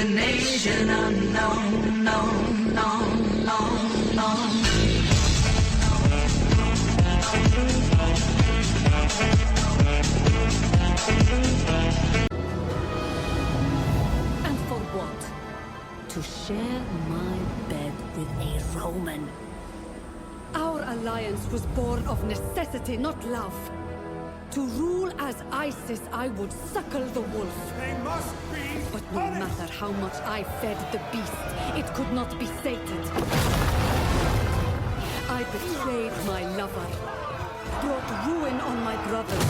the nation unknown, known, known, known, known. And for what? To share my bed with a Roman. Our alliance was born of necessity, not love. To rule as Isis, I would suckle the wolf. They must be But no matter how much I fed the beast, it could not be sated. I betrayed my lover, brought ruin on my brothers,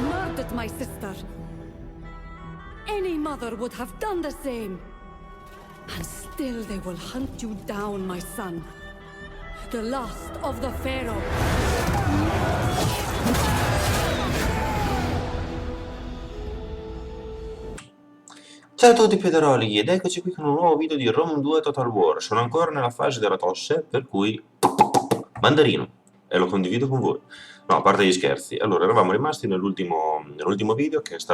murdered my sister. Any mother would have done the same. And still they will hunt you down, my son. The last of the Pharaoh. Ciao a tutti Piederoli ed eccoci qui con un nuovo video di Rome 2 Total War. Sono ancora nella fase della tosse, per cui mandarino e lo condivido con voi. No, a parte gli scherzi. Allora, eravamo rimasti nell'ultimo video che ci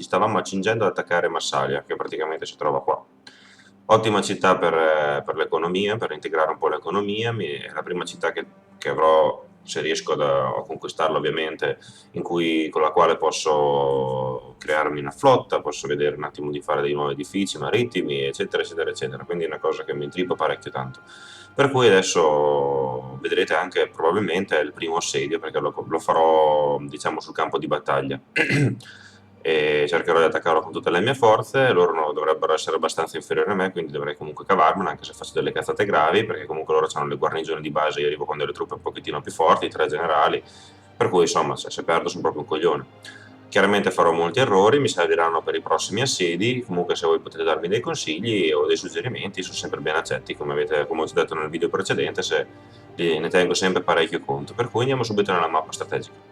stavamo accingendo ad attaccare Massalia, che praticamente si trova qua. Ottima città per l'economia, per integrare un po' l'economia. È la prima città che avrò, se riesco a conquistarla ovviamente, con la quale posso crearmi una flotta, posso vedere un attimo di fare dei nuovi edifici marittimi, eccetera, eccetera, eccetera. Quindi è una cosa che mi intrippa parecchio tanto. Per cui adesso vedrete anche probabilmente il primo assedio, perché lo farò, diciamo, sul campo di battaglia. E cercherò di attaccarlo con tutte le mie forze. Loro dovrebbero essere abbastanza inferiori a me, quindi dovrei comunque cavarmela, anche se faccio delle cazzate gravi, perché comunque loro hanno le guarnigioni di base. Io arrivo con delle truppe un pochettino più forti, 3 generali, per cui insomma se perdo sono proprio un coglione. Chiaramente farò molti errori, mi serviranno per i prossimi assedi. Comunque se voi potete darmi dei consigli o dei suggerimenti sono sempre ben accetti, come ho detto nel video precedente, ne tengo sempre parecchio conto. Per cui andiamo subito nella mappa strategica.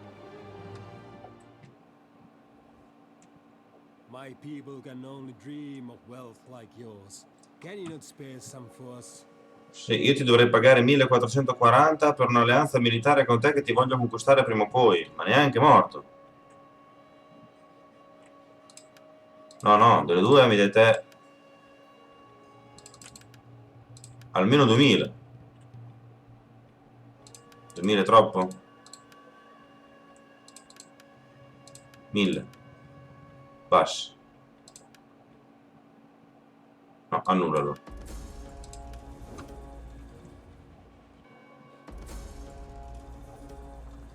My people can only dream of wealth like yours. Can you not spare some for us? Sì, io ti dovrei pagare 1440 per un'alleanza militare con te che ti voglio conquistare prima o poi, ma neanche morto. No, delle due mi dai te almeno 2000. 2000 è troppo? 1000. Basta. No, annullalo.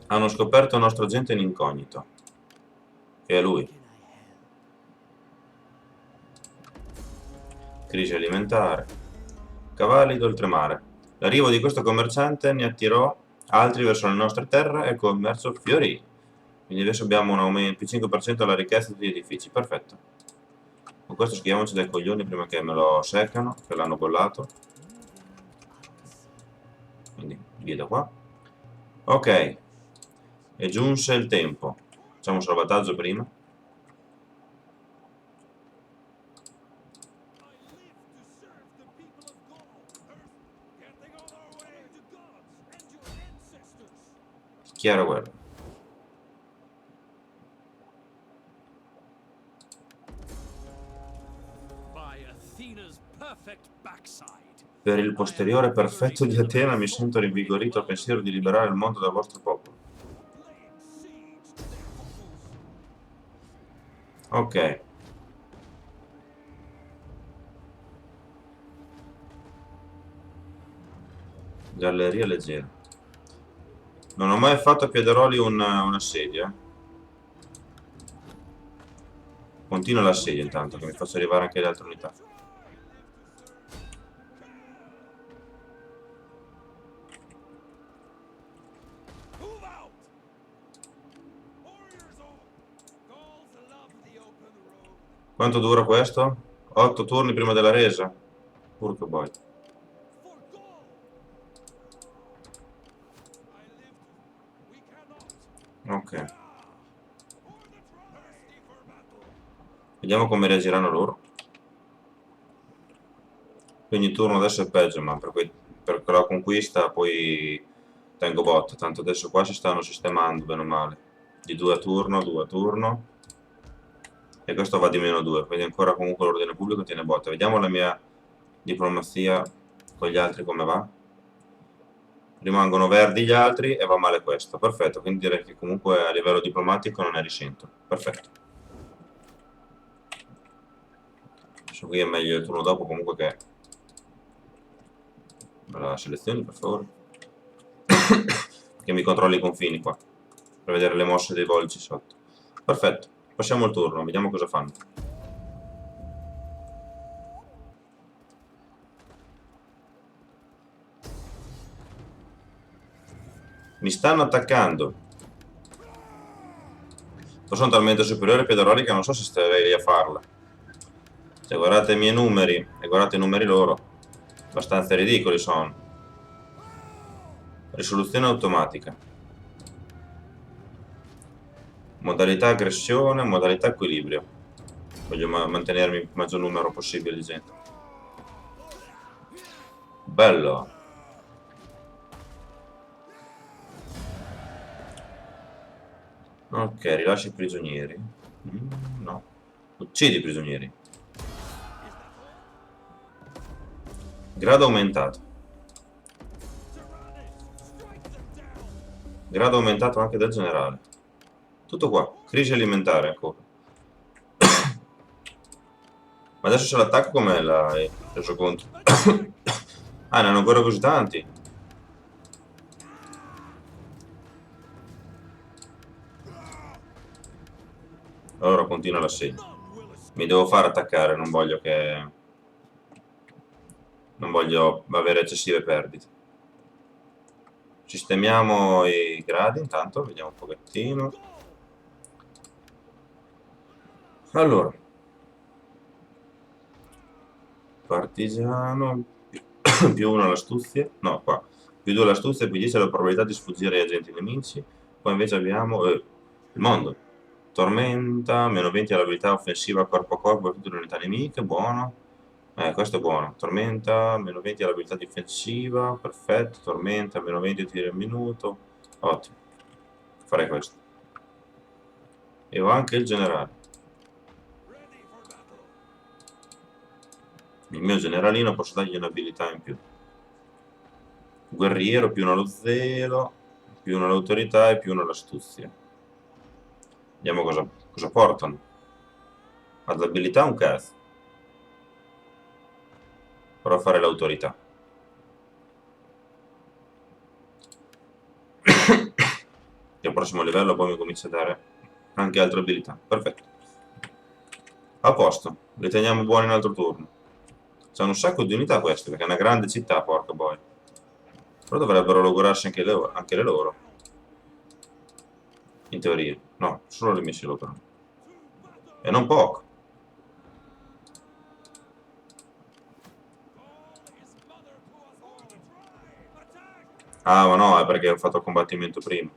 Hanno scoperto il nostro agente in incognito, che è lui. Crisi alimentare. Cavalli d'oltremare. L'arrivo di questo commerciante ne attirò altri verso le nostre terre e il commercio fiorì. Quindi adesso abbiamo un aumento più 5% alla ricchezza degli edifici. Perfetto. Con questo schiviamoci dai coglioni prima che me lo seccano, che l'hanno bollato. Quindi via da qua. Ok. E giunse il tempo. Facciamo un salvataggio prima. Chiara guerra. Per il posteriore perfetto di Atena mi sento rinvigorito al pensiero di liberare il mondo dal vostro popolo. Ok. Galleria leggera. Non ho mai fatto a Piederoli un assedio. Continua l'assedio intanto, che mi faccio arrivare anche le altre unità. Quanto dura questo? 8 turni prima della resa? Porco boy. Ok. Vediamo come reagiranno loro. Ogni turno adesso è peggio, ma per la conquista poi tengo botta. Tanto adesso qua si stanno sistemando bene o male. Di 2 a turno, 2 a turno. E questo va di -2, quindi ancora comunque l'ordine pubblico tiene botta. Vediamo la mia diplomazia con gli altri come va. Rimangono verdi gli altri e va male questo. Perfetto, quindi direi che comunque a livello diplomatico non ne risento. Perfetto. Adesso qui è meglio il turno dopo comunque che... Me la selezioni per favore. Che mi controlli i confini qua. Per vedere le mosse dei volci sotto. Perfetto. Passiamo il turno, vediamo cosa fanno. Mi stanno attaccando. Sono talmente superiori ai Piederoli che non so se starei a farla. Se guardate i miei numeri e guardate i numeri loro, abbastanza ridicoli sono. Risoluzione automatica. Modalità aggressione, modalità equilibrio. Voglio mantenermi il maggior numero possibile di gente. Bello. Ok, rilascia i prigionieri. No. Uccidi i prigionieri. Grado aumentato. Grado aumentato anche del generale. Tutto qua. Crisi alimentare ancora. Ma adesso c'è l'attacco come l'hai reso conto? Ah, ne hanno ancora così tanti. Allora continua l'assegno. Mi devo far attaccare, non voglio che... Non voglio avere eccessive perdite. Sistemiamo i gradi intanto, vediamo un pochettino. Allora. Partigiano, più 1 all'astuzia. No, qua. Più 2 all'astuzia e più 10 alla probabilità di sfuggire agli agenti nemici. Poi invece abbiamo il mondo. Tormenta, -20 all'abilità offensiva corpo a corpo per tutte le unità nemiche, buono. Questo è buono. Tormenta, -20 all'abilità difensiva, perfetto. Tormenta, -20 tiri al minuto. Ottimo. Farei questo. E ho anche il generale. Il mio generalino posso dargli un'abilità in più. Guerriero, più 1 allo zelo, più 1 all'autorità e più 1 all'astuzia. Vediamo cosa portano. Ad abilità un cazzo. Provo a fare l'autorità. E al prossimo livello poi mi comincia a dare anche altre abilità. Perfetto. A posto. Li teniamo buoni in altro turno. C'hanno un sacco di unità queste, perché è una grande città, porca boia. Però dovrebbero logorarsi anche le loro. In teoria. No, solo le mie si logorano. E non poco. Ah, ma no, è perché ho fatto il combattimento prima.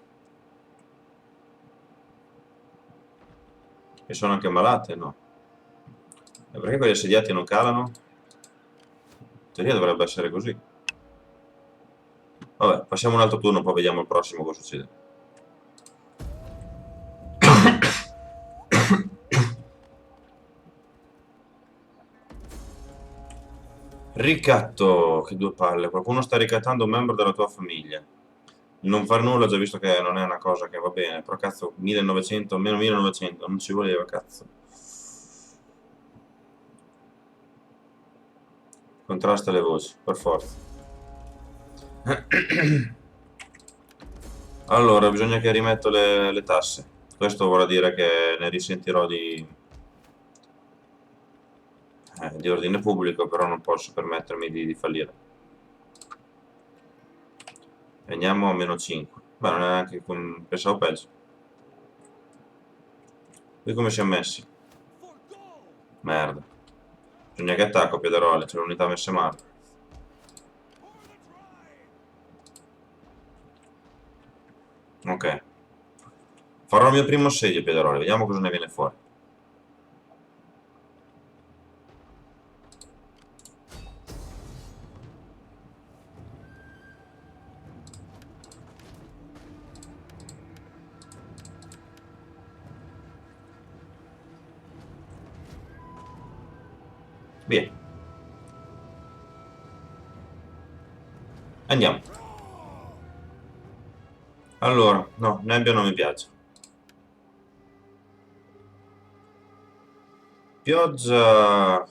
E sono anche malate? No. E perché quegli assediati non calano? In teoria dovrebbe essere così. Vabbè, passiamo un altro turno, poi vediamo il prossimo cosa succede. Ricatto, che due palle. Qualcuno sta ricattando un membro della tua famiglia. Non far nulla, già visto che non è una cosa che va bene. Però cazzo, 1900, meno 1900, non ci voleva, cazzo. Contrasta le voci, per forza. Allora, bisogna che rimetto le tasse. Questo vorrà dire che ne risentirò di ordine pubblico, però non posso permettermi di fallire. Veniamo a -5. Ma non è neanche pensavo peggio. Qui come siamo messi? Merda. Bisogna che attacco Piederole, c'è l'unità messa male. Ok. Farò il mio primo assedio Piederole, vediamo cosa ne viene fuori. Andiamo. Allora, no, nebbia non mi piace. Pioggia...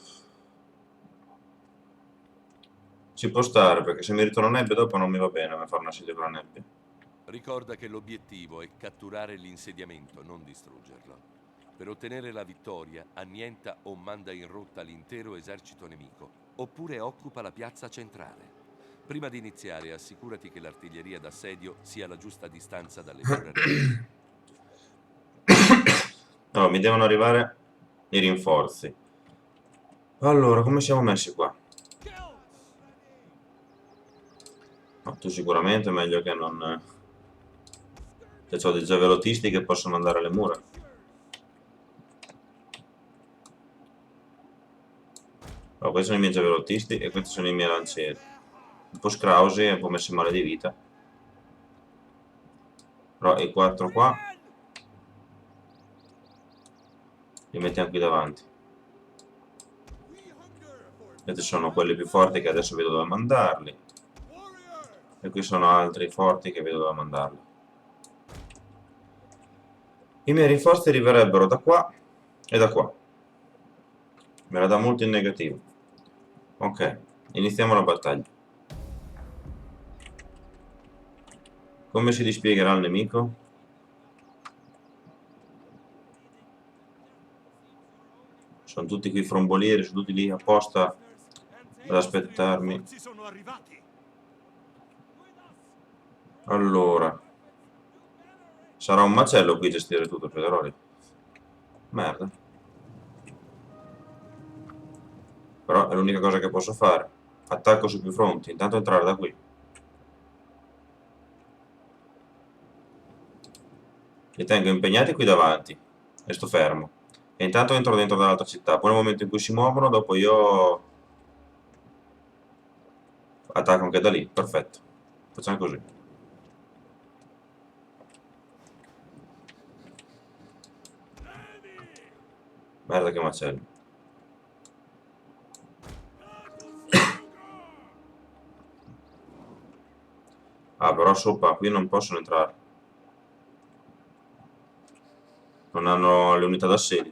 Ci può stare, perché se mi ritorno nebbia dopo non mi va bene a fare un assedio con la nebbia. Ricorda che l'obiettivo è catturare l'insediamento, non distruggerlo. Per ottenere la vittoria, annienta o manda in rotta l'intero esercito nemico, oppure occupa la piazza centrale. Prima di iniziare, assicurati che l'artiglieria d'assedio sia alla giusta distanza dalle tue reti. Allora, mi devono arrivare i rinforzi. Allora, come siamo messi qua? No, tu sicuramente è meglio che non... Cioè, ho dei javelotisti che possono andare alle mura. Allora, questi sono i miei javelotisti e questi sono i miei lancieri. Un po' scrausi e un po' messi male di vita. Però i 4 qua li mettiamo qui davanti. Questi sono quelli più forti che adesso vedo dove mandarli. E qui sono altri forti che vedo dove mandarli. I miei rinforzi arriverebbero da qua e da qua. Me la dà molto in negativo. Ok, iniziamo la battaglia. Come si dispiegherà il nemico? Sono tutti qui frombolieri, sono tutti lì apposta ad aspettarmi. Allora, sarà un macello qui gestire tutto, Federoli. Merda. Però è l'unica cosa che posso fare. Attacco su più fronti, intanto entrare da qui. Li tengo impegnati qui davanti e sto fermo. E intanto entro dentro dall'altra città. Poi nel momento in cui si muovono, dopo io attacco anche da lì. Perfetto. Facciamo così. Merda che macello. Ah, però sopra qui non possono entrare. Non hanno le unità d'assedio.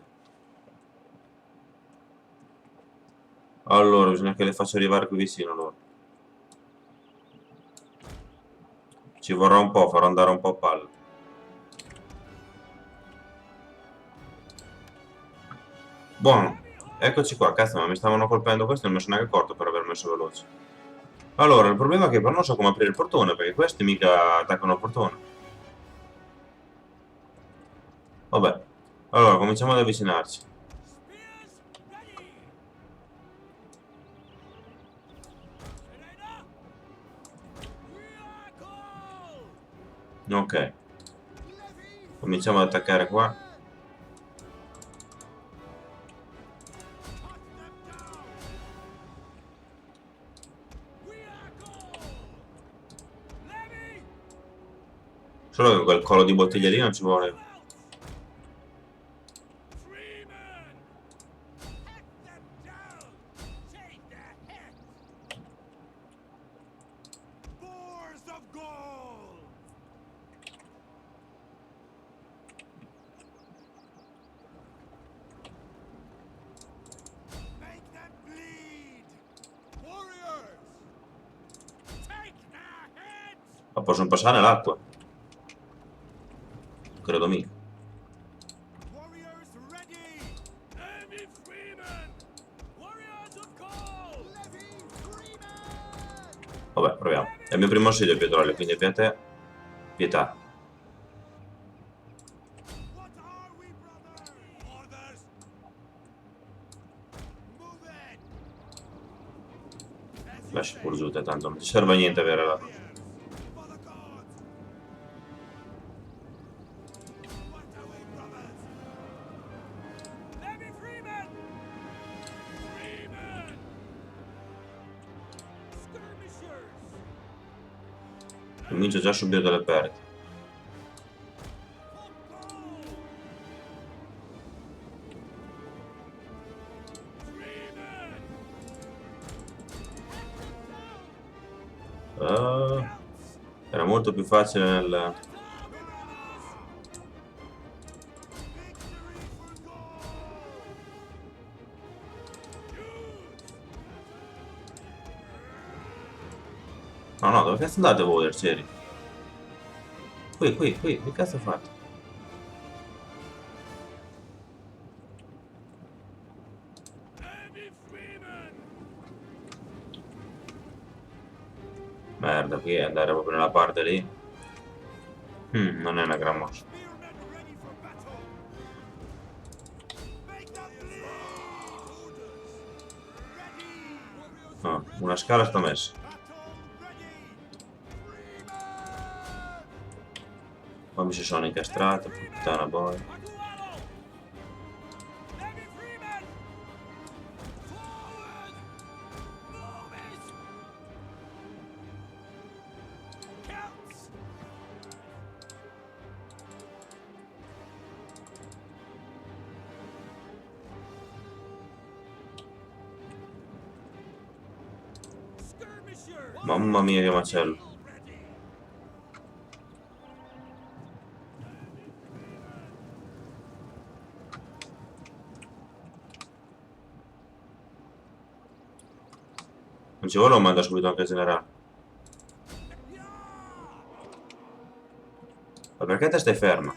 Allora, bisogna che le faccia arrivare qui vicino loro. Ci vorrà un po', farò andare un po' a palla. Buono. Eccoci qua, cazzo, ma mi stavano colpendo questi e non mi sono neanche accorto per aver messo veloce. Allora, il problema è che però non so come aprire il portone, perché questi mica attaccano il portone. Vabbè. Allora, cominciamo ad avvicinarci. Ok. Cominciamo ad attaccare qua. Solo che quel collo di bottiglia lì non ci vuole. Ma possono passare nell'acqua? Credo mica. Vabbè, proviamo. È il mio primo assedio, Pietrolli, quindi abbiate pietà. Lascia pur giù te, tanto non ti serve a niente avere la... Comincio già a subire delle perdite. Era molto più facile nel... No, no, dove cazzo andate voi, arcieri? Qui, che cazzo fate? Merda, qui andare proprio nella parte lì. Non è una gran mossa. No, una scala sta messa. Qua mi si sono incastrato, puttana boia. Mamma mia che macello. Non ci vuole, lo manda subito anche il generale. Ma perché te stai ferma?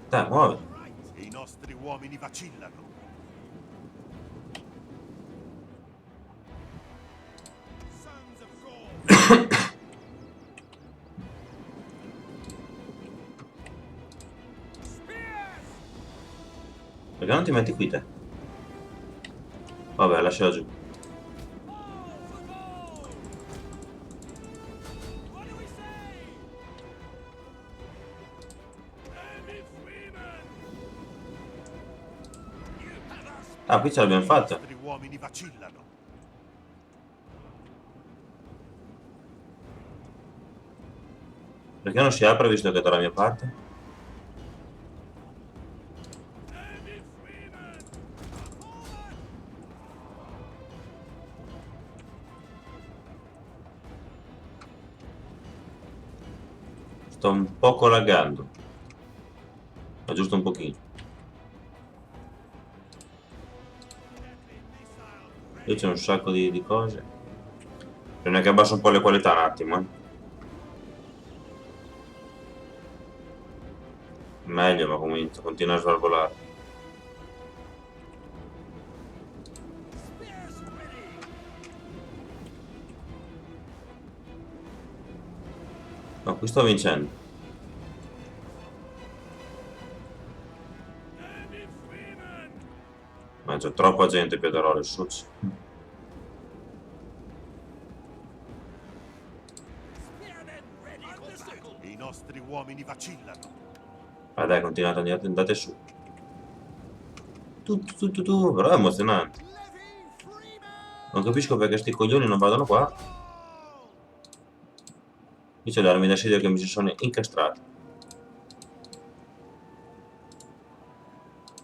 Dai, muovi. I nostri uomini vacillano. Sons of God. Perché non ti metti qui te? Vabbè, lasciala giù. Ah, qui ce l'abbiamo fatta. I nostri uomini vacillano. Perché non si apre visto che è dalla mia parte? Sto un poco laggando. Ma giusto un pochino. Qui c'è un sacco di cose. Non è che abbasso un po' le qualità un attimo, eh. Meglio, ma comunque continua a svalvolare. No, qui sto vincendo. Ma c'è troppa gente, Piederoli, succi. I nostri uomini vacillano. Vai dai, continuate, andate su. Tu, però è emozionante. Non capisco perché sti coglioni non vadano qua. Invece darmi da che mi si sono incastrati.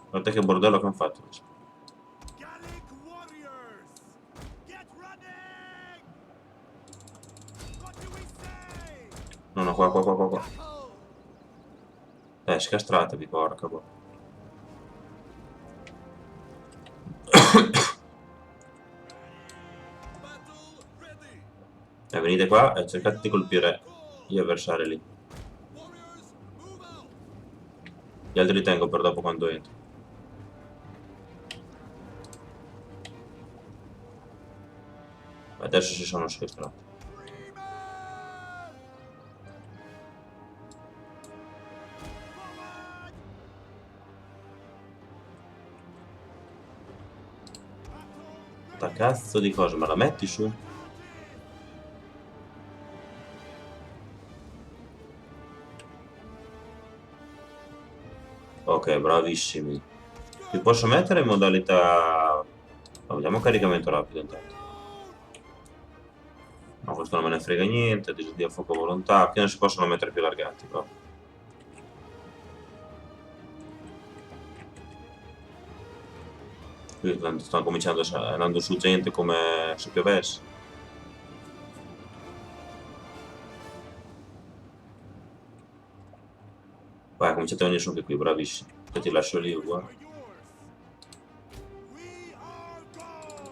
Guarda che bordello che hanno fatto. Gallic warriors, get running! What do we say? No, qua. Scastratevi, porca boh. Battle ready. Venite qua e cercate di colpire gli avversari lì. Warriors, move out. Gli altri li tengo per dopo quando entro. Adesso si sono scastrati. Sta cazzo di cosa, me la metti su? Ok, bravissimi. Ti posso mettere in modalità... No, vediamo caricamento rapido intanto. No, Questo non me ne frega niente, disavvio a fuoco a volontà, qui non si possono mettere più largati, però. Qui stanno cominciando, andando su gente come se piovesse. Vai, cominciate a venire su anche qui, bravissimi. Poi ti lascio lì, guarda. are yours. We are gold.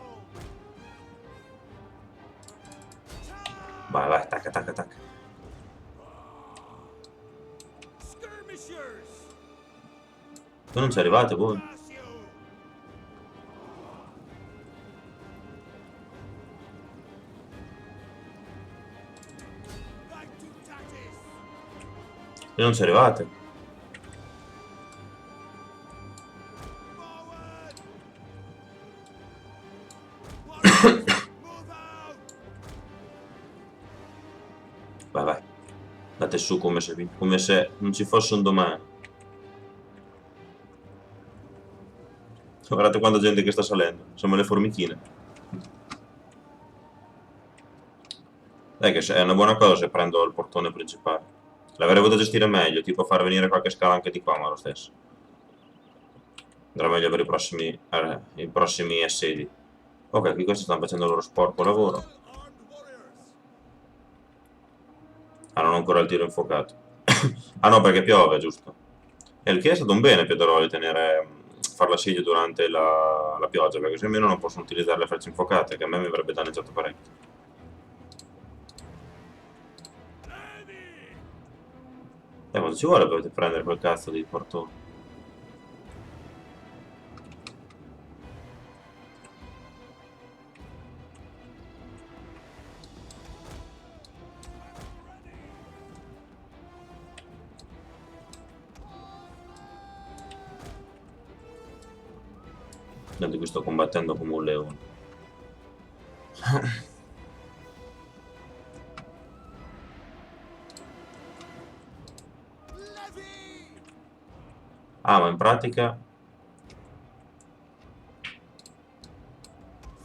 Vai, vai, tacca, tacca, tacca. Skirmishers. Voi non ci arrivate, voi? Pass you. Back to Tatis. Voi non ci arrivate? Forward. Warriors, move out. Vai, vai. Andate su come se non ci fosse un domani. Guardate quanta gente che sta salendo. Siamo le formichine. Dai che è una buona cosa se prendo il portone principale. L'avrei voluto gestire meglio, tipo far venire qualche scala anche di qua, ma lo stesso. Andrà meglio per i prossimi assedi. Ok, qui questi stanno facendo il loro sporco lavoro. Armed warriors. Ah, non ho ancora il tiro infuocato. Ah no, perché piove, giusto. E il che è stato un bene, Piedroli, far l'assedio durante la pioggia, perché se almeno non possono utilizzare le frecce infuocate, che a me mi avrebbe danneggiato parecchio. Quando ci vuole dovete prendere quel cazzo di portone. Tanto qui sto combattendo come un leone. Levy. Ah, ma in pratica...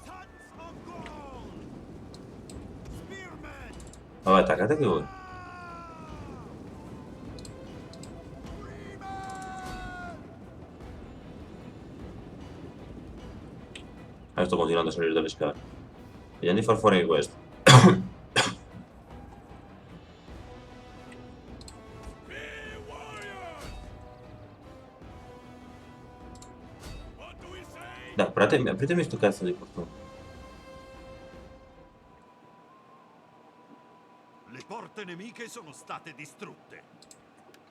Sons of gold. Spearmen. Vabbè, attaccate che voi. Adesso sto continuando a salire dalle scale. Vediamo di far fuori anche questo. Spear warriors. What do we say? Dai, apritemi sto cazzo di portone. Le porte nemiche sono state distrutte.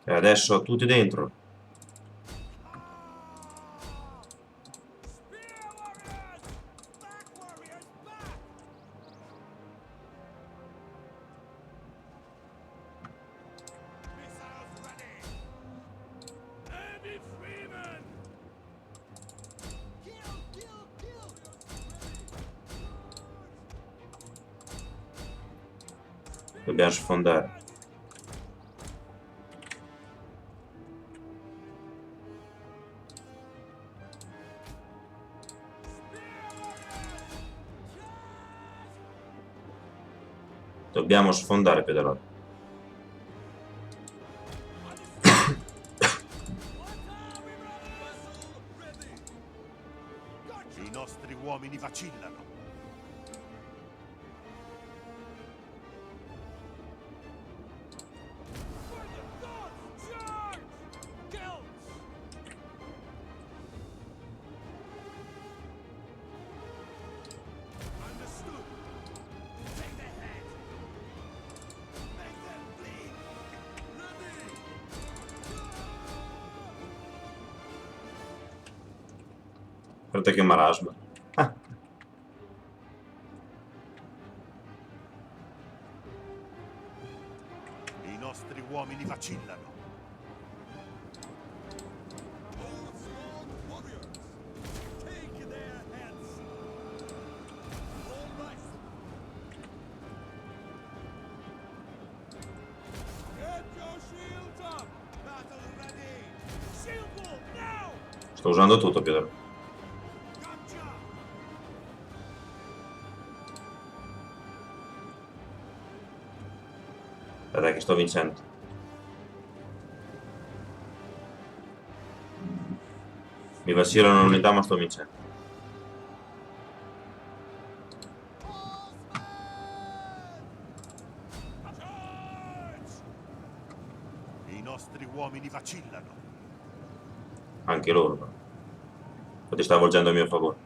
E adesso tutti dentro. Spear warriors. Back warriors back. Missiles ready. Heavy freemen. Kill, kill, kill. Dobbiamo sfondare. Dobbiamo sfondare, Pedalò. I nostri uomini vacillano. Understood. Take the head. Make them bleed. Ready. Guarda che marasma. Ah, I nostri uomini vacillano. Old strong warriors, take their heads. All right. Get your shields up. Battle ready. Shield wall now. sto usando tutto, Pedro. Gotcha. Dai che sto vincendo. Mi vacillano l'unità ma sto vincendo. I nostri uomini vacillano. Anche loro però. Infatti sta volgendo a mio favore.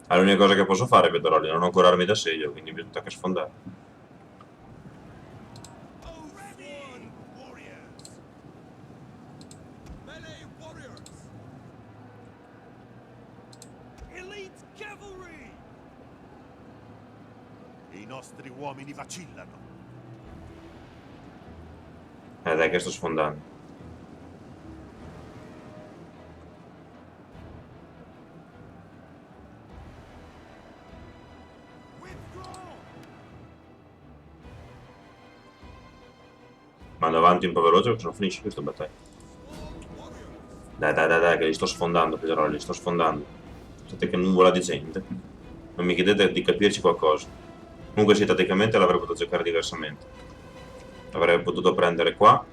È l'unica cosa che posso fare, Pedroli, non ho ancora armi d'assedio, quindi mi tocca sfondare. Sworn warriors. Melee warriors. Elite cavalry. I nostri uomini vacillano. Dai che sto sfondando. Withdraw. Mando avanti un po' veloce perché se no finisce questa battaglia. Dai, che li sto sfondando, Pedroli, li sto sfondando. State che nuvola di gente. Non mi chiedete di capirci qualcosa. Comunque sì, tatticamente l'avrei potuto giocare diversamente. Avrei potuto prendere qua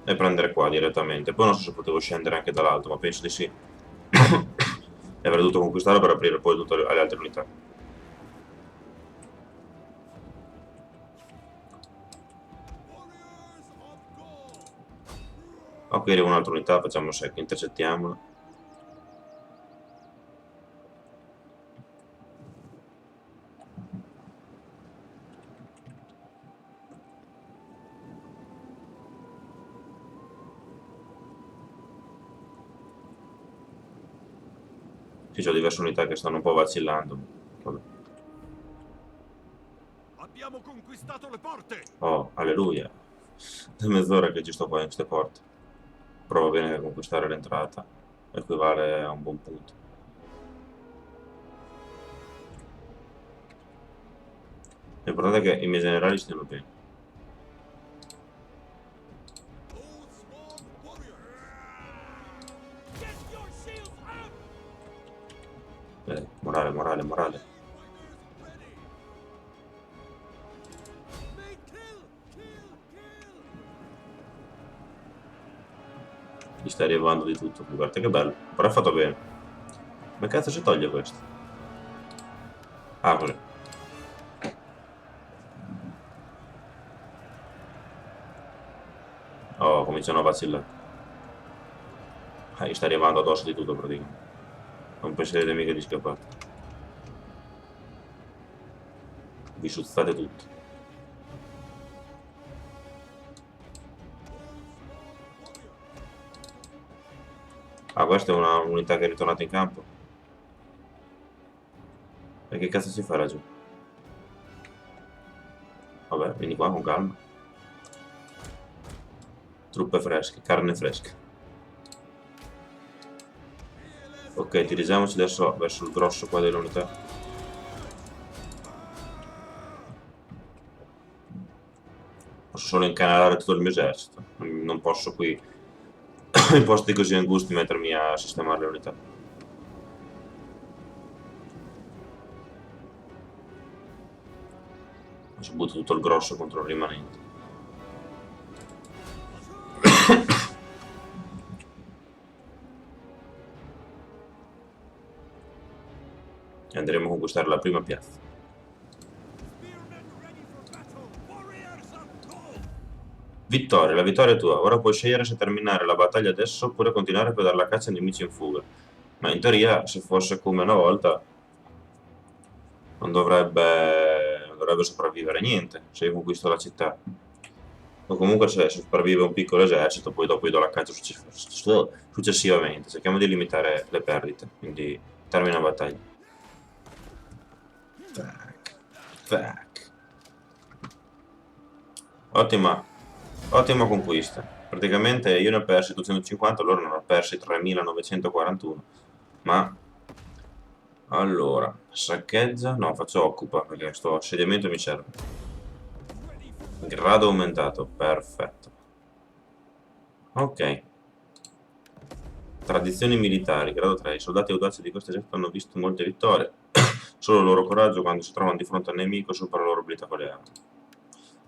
e prendere qua direttamente. Poi non so se potevo scendere anche dall'alto, ma penso di sì. E avrei dovuto conquistare per aprire poi tutte le altre unità. Warriors of gold. Ok, arriva un'altra unità, facciamo secco, intercettiamola. Sì, c'ho diverse unità che stanno un po' vacillando. Vabbè. Abbiamo conquistato le porte. Oh, alleluia. Da mezz'ora che ci sto qua in queste porte. Provo bene a conquistare l'entrata. Equivale a un buon punto. L'importante è che i miei generali stiano bene. Oh, sworn warrior. Get your shields up. Morale. Riders ready. May kill. Gli sta arrivando di tutto. Guarda che bello. Però è fatto bene. Ma cazzo si toglie questo? Ah, così. Oh, cominciano a vacillare. Gli sta arrivando addosso di tutto praticamente. Non penserete mica di scappare. Vi suzzate tutto. Ah, questa è un'unità che è ritornata in campo. E che cazzo si fa laggiù? Vabbè, vieni qua con calma. Truppe fresche, carne fresca. Ok, dirigiamoci adesso verso il grosso qua dell'unità. Posso solo incanalare tutto il mio esercito. Non posso qui, in posti così angusti, mettermi a sistemare le unità. Ci butto tutto il grosso contro il rimanente. E andremo a conquistare la prima piazza. Spearmen ready for battle. Warriors of gold. Vittoria, la vittoria è tua. Ora puoi scegliere se terminare la battaglia adesso oppure continuare per dare la caccia ai nemici in fuga. Ma in teoria, se fosse come una volta, non dovrebbe sopravvivere niente se io conquisto la città. O comunque se sopravvive un piccolo esercito, poi dopo io do la caccia successivamente. Cerchiamo di limitare le perdite, quindi termina la battaglia. Tac. Ottima conquista. Praticamente io ne ho persi 250, loro ne hanno persi 3941. Ma allora, saccheggia? No, faccio occupa perché sto assediamento mi serve. Grado aumentato, perfetto. Ok. Tradizioni militari, grado 3. I soldati audaci di questo esercito hanno visto molte vittorie. Solo il loro coraggio quando si trovano di fronte al nemico supera la loro abilità con le armi.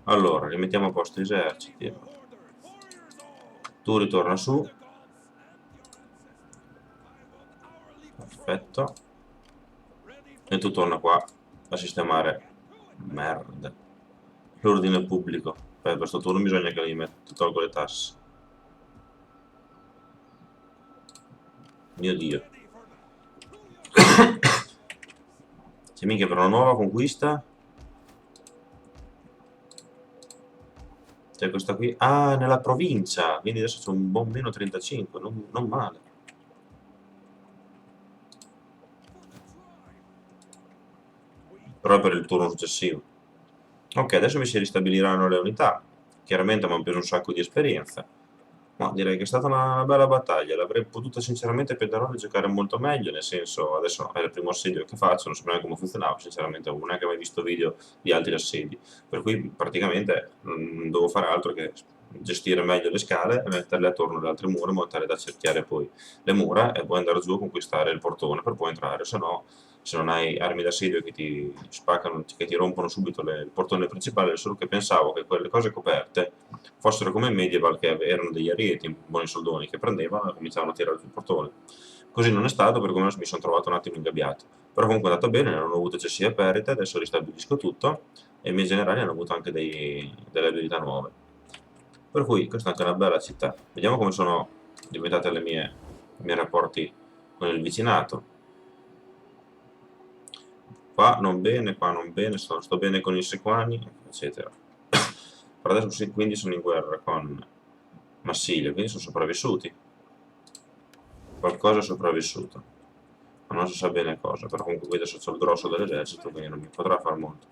Allora, rimettiamo a posto gli eserciti. Tu ritorna su. Perfetto. E tu torna qua a sistemare. Merda. L'ordine pubblico. Per questo turno bisogna che gli tolgo le tasse. Mio Dio. C'è mica per una nuova conquista. C'è questa qui. Ah, nella provincia. Quindi adesso c'è un buon meno 35. Non male. Però è per il turno successivo. Ok, adesso mi si ristabiliranno le unità. Chiaramente mi hanno preso un sacco di esperienza. Ma direi che è stata una bella battaglia. L'avrei potuta sinceramente Pederoli giocare molto meglio. Nel senso, adesso è il primo assedio che faccio, non so neanche come funzionava. Sinceramente, non ho neanche mai visto video di altri assedi. Per cui praticamente non devo fare altro che gestire meglio le scale e metterle attorno alle altre mura in modo tale da cerchiare poi le mura e poi andare giù a conquistare il portone per poi entrare. Se no, se non hai armi d'assedio che ti spaccano, che ti rompono subito il portone principale, solo che pensavo che quelle cose coperte fossero come in Medieval, che erano degli arieti, buoni soldoni che prendevano e cominciavano a tirare sul portone. Così non è stato, per come mi sono trovato un attimo ingabbiato. Però comunque è andato bene, non ho avuto eccessive perdite, adesso ristabilisco tutto e i miei generali hanno avuto anche delle abilità nuove. Per cui questa è anche una bella città. Vediamo come sono diventate i miei rapporti con il vicinato. Qua non bene, sto bene con i Sequani, eccetera. Per adesso quindi sono in guerra con Marsiglia, quindi sono sopravvissuti. Qualcosa è sopravvissuto, ma non si sa bene cosa, però comunque qui adesso c'è il grosso dell'esercito, quindi non mi potrà far molto.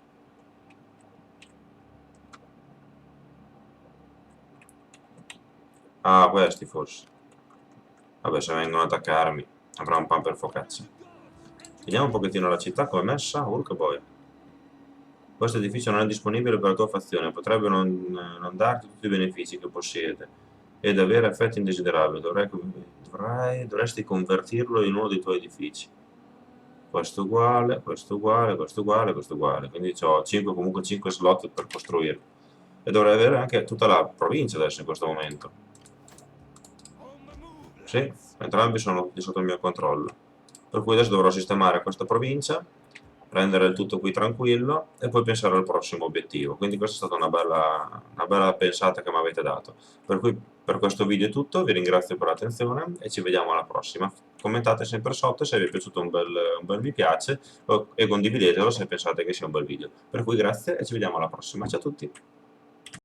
Ah, questi forse. Vabbè, se vengono ad attaccarmi, avrà un pan per focaccia. Vediamo un pochettino la città come è messa. Urca boia. Questo edificio non è disponibile per la tua fazione, potrebbe non darti tutti i benefici che possiede ed avere effetti indesiderabili. Dovresti convertirlo in uno dei tuoi edifici. Questo uguale, questo uguale, questo uguale, questo uguale. Quindi ho comunque 5 slot per costruirlo. E dovrei avere anche tutta la provincia adesso in questo momento. Sì, entrambi sono di sotto il mio controllo. Per cui adesso dovrò sistemare questa provincia, rendere il tutto qui tranquillo e poi pensare al prossimo obiettivo. Quindi questa è stata una bella pensata che mi avete dato. Per cui per questo video è tutto, vi ringrazio per l'attenzione e ci vediamo alla prossima. Commentate sempre sotto se vi è piaciuto un bel mi piace e condividetelo se pensate che sia un bel video. Per cui grazie e ci vediamo alla prossima. Ciao a tutti!